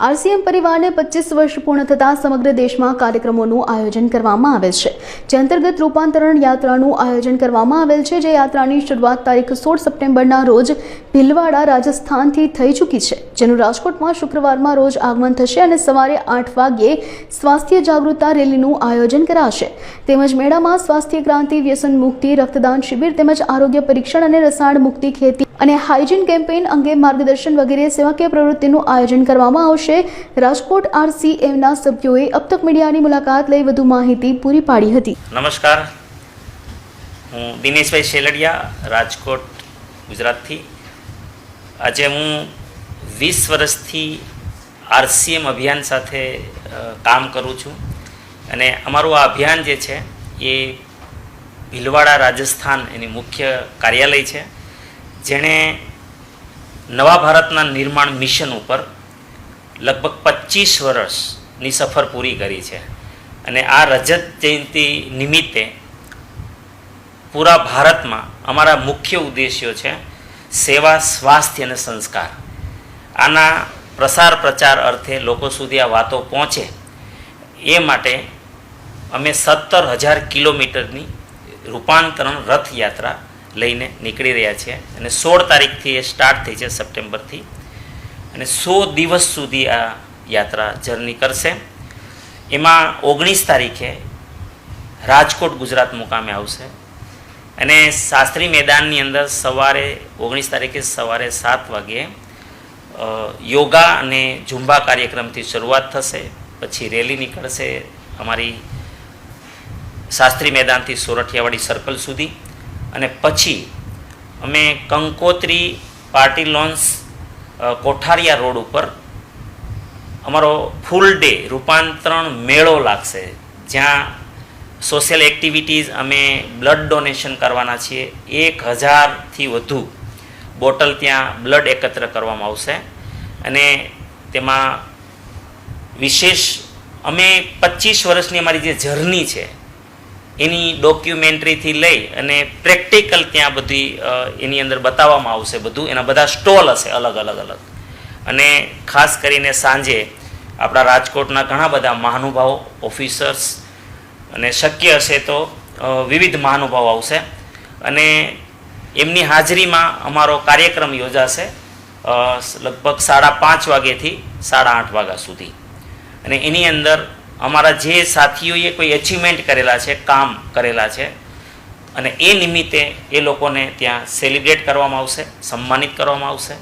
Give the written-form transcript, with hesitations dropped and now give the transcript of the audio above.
RCM પરિવારને 25 વર્ષ પૂર્ણ થતાં સમગ્ર દેશમાં કાર્યક્રમોનું આયોજન કરવામાં આવે છે, જે અંતર્ગત રૂપાંતરણ યાત્રાનું આયોજન કરવામાં આવેલ છે, જે યાત્રાની શરૂઆત તારીખ 16 સપ્ટેમ્બરના રોજ ભીલવાડા રાજસ્થાનથી થઈ ચૂકી છે, જેનું રાજકોટમાં શુક્રવારમાં રોજ આગમન થશે અને સવારે 8 વાગ્યે સ્વાસ્થ્ય જાગૃતતા રેલીનું આયોજન કરાશે. તેમજ મેળામાં સ્વાસ્થ્ય ક્રાંતિ, વ્યસન મુક્તિ, રક્તદાન શિબિર તેમજ આરોગ્ય પરીક્ષણ અને રસાયણ મુક્તિ, ખેતી અને હાઇજીન કેમ્પેઇન અંગે માર્ગદર્શન વગેરે સેવાકીય પ્રવૃત્તિનું આયોજન કરવામાં આવશે. રાજકોટ આરસીએમના સભ્યોએ અબ તક મીડિયાની મુલાકાત લઈ વધુ માહિતી પૂરી પાડી હતી. નમસ્કાર, હું દિનેશભાઈ શેલડિયા, રાજકોટ, ગુજરાતથી. આજે હું 20 વર્ષથી આરસીએમ અભિયાન સાથે કામ કરું છું અને અમારું આ અભિયાન જે છે એ ભીલવાડા રાજસ્થાન એની મુખ્ય કાર્યાલય છે, જેણે નવા ભારતના નિર્માણ મિશન ઉપર લગભગ 25 વર્ષની સફર પૂરી કરી છે. અને આ રજત જયંતિ નિમિત્તે પૂરા ભારતમાં અમારા મુખ્ય ઉદ્દેશ્યો છે સેવા, સ્વાસ્થ્ય અને સંસ્કાર. આના પ્રસાર પ્રચાર અર્થે લોકો સુધી આ વાતો પહોંચે એ માટે અમે 17,000 કિલોમીટરની રૂપાંતરણ રથયાત્રા લઈને નીકળી રહ્યા છીએ અને 16 તારીખથી એ સ્ટાર્ટ થઈ છે, સપ્ટેમ્બરથી, અને 100 દિવસ સુધી આ યાત્રા જર્ની કરશે. એમાં 19 તારીખે રાજકોટ, ગુજરાત મુકામે આવશે અને શાસ્ત્રી મેદાનની અંદર સવારે 19 તારીખે સવારે 7 વાગ્યે યોગા અને ઝુંબા કાર્યક્રમથી શરૂઆત થશે. પછી રેલી નીકળશે અમારી શાસ્ત્રી મેદાનથી સોરઠિયાવાડી સર્કલ સુધી, અને પછી અમે કંકોત્રી પાર્ટી લોન્સ કોઠારિયા રોડ ઉપર અમારો ફૂલ ડે રૂપાંતરણ મેળો લાગશે, જ્યાં સોશિયલ એક્ટિવિટીઝ, અમે બ્લડ ડોનેશન કરવાના છીએ. 1000થી વધુ બોટલ ત્યાં બ્લડ એકત્ર કરવામાં આવશે અને તેમાં વિશેષ અમે 25 વર્ષની અમારી જે જર્ની છે એની ડોક્યુમેન્ટરીથી લઈ અને પ્રેક્ટિકલ ત્યાં બધી એની અંદર બતાવવામાં આવશે. બધું એના બધા સ્ટોલ હશે અલગ અલગ. અને ખાસ કરીને સાંજે આપણા રાજકોટના ઘણા બધા મહાનુભાવો, ઓફિસર્સ અને શક્ય હશે તો વિવિધ મહાનુભાવો આવશે અને એમની હાજરીમાં અમારો કાર્યક્રમ યોજાશે લગભગ 5:30 વાગ્યાથી 8:30 વાગ્યા સુધી. અને એની અંદર અમારા જે સાથીઓએ કોઈ એચિવમેન્ટ કરેલા છે, કામ કરેલા છે, અને એ નિમિત્તે એ લોકોને ત્યાં સેલિબ્રેટ કરવામાં આવશે, સન્માનિત કરવામાં આવશે.